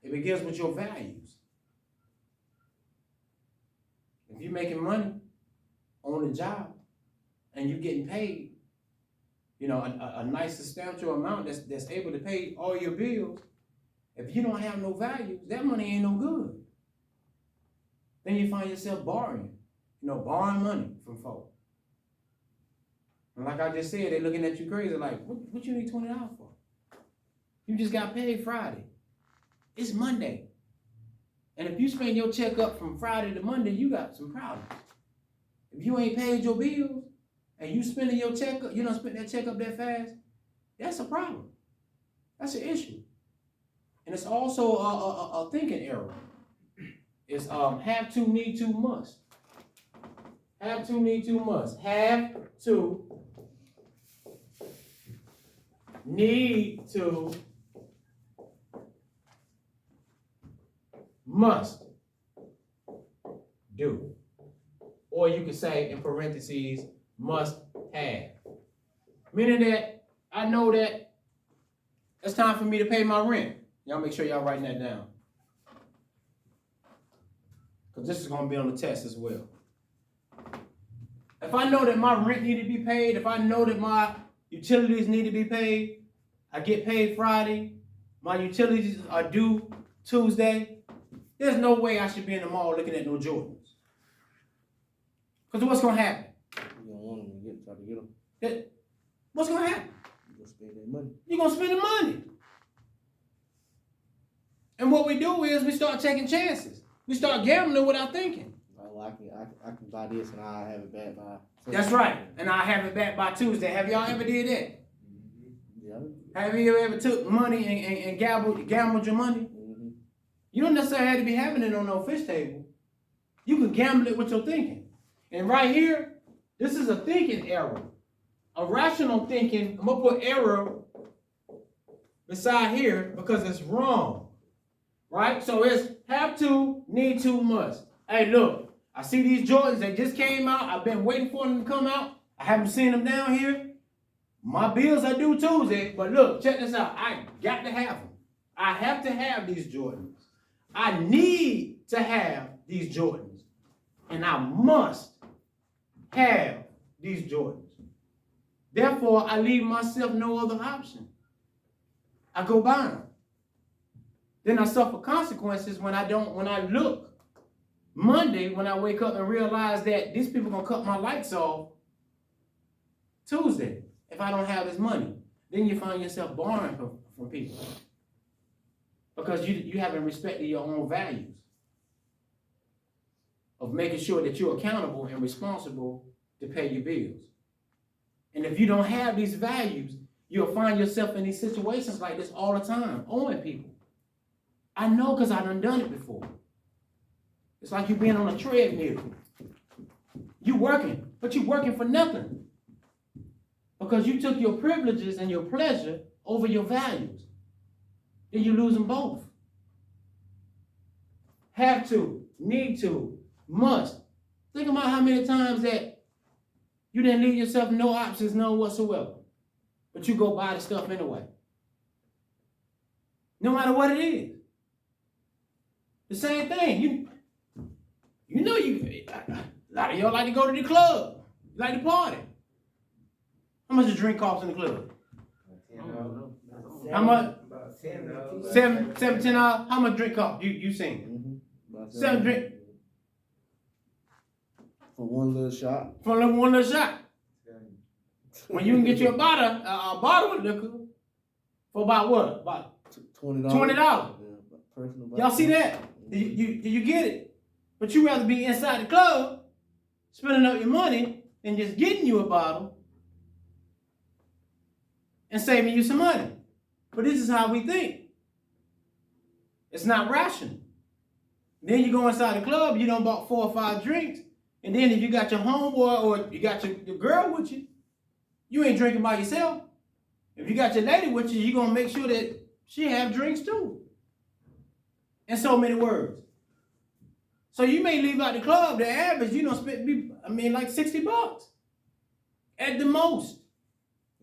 It begins with your values. If you're making money on the job and you're getting paid, you know, a nice substantial amount that's able to pay all your bills, if you don't have no values, that money ain't no good. Then you find yourself borrowing money from folks. And like I just said, they're looking at you crazy like, what you need $20 for? You just got paid Friday. It's Monday. And if you spend your check up from Friday to Monday, you got some problems. If you ain't paid your bills and you spending your check up, you don't spend that check up that fast, that's a problem. That's an issue. And it's also a thinking error. It's have to, need to, must. Have to, need to, must. Have to, need to, must do. Or you could say in parentheses, must have. Meaning that I know that it's time for me to pay my rent. Y'all make sure y'all writing that down. Because this is going to be on the test as well. If I know that my rent need to be paid, if I know that my utilities need to be paid, I get paid Friday, my utilities are due Tuesday, there's no way I should be in the mall looking at no Jordans. Because what's going to happen? You don't want them to try to get them. What's going to happen? You're going to spend that money. You're going to spend the money. And what we do is we start taking chances. We start gambling without thinking. Oh, I can buy this and I'll have it back by Tuesday. That's right. And I'll have it back by Tuesday. Have y'all ever did that? Yeah. Have you ever took money and gambled your money? Mm-hmm. You don't necessarily have to be having it on no fish table. You can gamble it with your thinking. And right here, this is a thinking error. A rational thinking, I'm going to put error beside here because it's wrong. Right? So it's have to, need to, must. Hey, look, I see these Jordans. They just came out. I've been waiting for them to come out. I haven't seen them down here. My bills are due Tuesday. But look, check this out. I got to have them. I have to have these Jordans. I need to have these Jordans. And I must have these Jordans. Therefore, I leave myself no other option. I go buy them. Then I suffer consequences when I look Monday, when I wake up and realize that these people are going to cut my lights off Tuesday if I don't have this money. Then you find yourself borrowing from people because you haven't respected your own values of making sure that you're accountable and responsible to pay your bills. And if you don't have these values, you'll find yourself in these situations like this all the time, owing people. I know because I done it before. It's like you being on a treadmill. You working, but you working for nothing. Because you took your privileges and your pleasure over your values. Then you lose them both. Have to, need to, must. Think about how many times that you didn't leave yourself no options, none whatsoever. But you go buy the stuff anyway. No matter what it is. The same thing. You know a lot of y'all like to go to the club. You like to party. How much a drink cost in the club? How much? About $10. $10. How much drink cost? You seen? Mm-hmm. 7 drink. For one little shot. For one little shot. When you can get you a bottle of liquor for about what? About $20. $20. Yeah, Y'all see that? You get it? But you rather be inside the club, spending up your money, than just getting you a bottle and saving you some money. But this is how we think. It's not rational. Then you go inside the club, you done bought 4 or 5 drinks, and then if you got your homeboy or you got your girl with you, you ain't drinking by yourself. If you got your lady with you, you're going to make sure that she have drinks too. In so many words. So you may leave out the club, the average, you don't spend, like $60 at the most.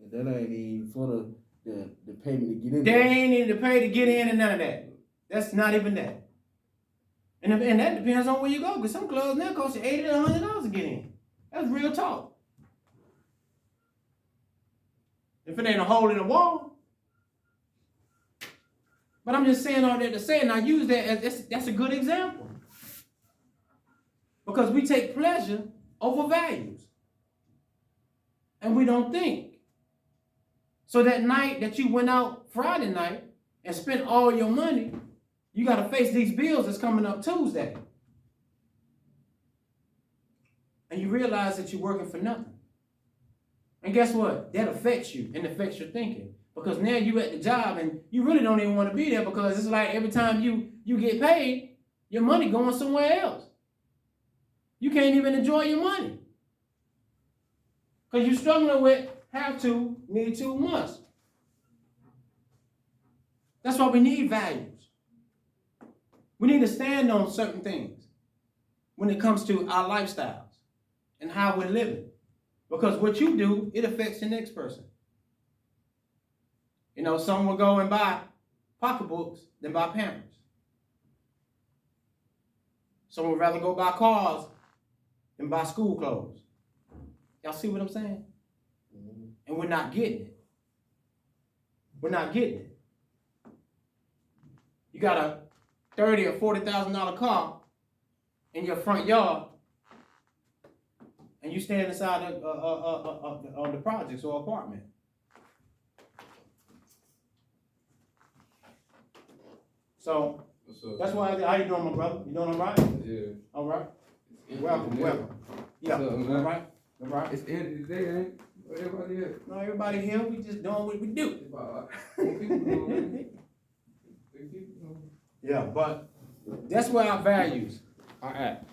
And that ain't even for the payment to get in. They ain't even to pay to get in and none of that. That's not even that. And that depends on where you go, because some clubs now cost you $80 to $100 to get in. That's real talk. If it ain't a hole in the wall. But I'm just saying all that to say, and I use that as that's a good example. Because we take pleasure over values. And we don't think. So that night that you went out Friday night and spent all your money, you got to face these bills that's coming up Tuesday. And you realize that you're working for nothing. And guess what? That affects you and affects your thinking. Because now you at the job and you really don't even want to be there, because it's like every time you get paid, your money going somewhere else. You can't even enjoy your money. Because you're struggling with have to, need to, must. That's why we need values. We need to stand on certain things when it comes to our lifestyles and how we're living. Because what you do, it affects the next person. You know, some will go and buy pocketbooks than buy Pampers. Some would rather go buy cars than buy school clothes. Y'all see what I'm saying? Mm-hmm. And we're not getting it. We're not getting it. You got a $30,000 or $40,000 car in your front yard, and you stand inside of the projects or apartment. So that's why. How you doing, my brother? You doing all right? Yeah. All right. Welcome. Yeah. All right. All right. It's the end of the day, ain't everybody here? No, everybody here. We just doing what we do. Yeah, but that's where our values are at.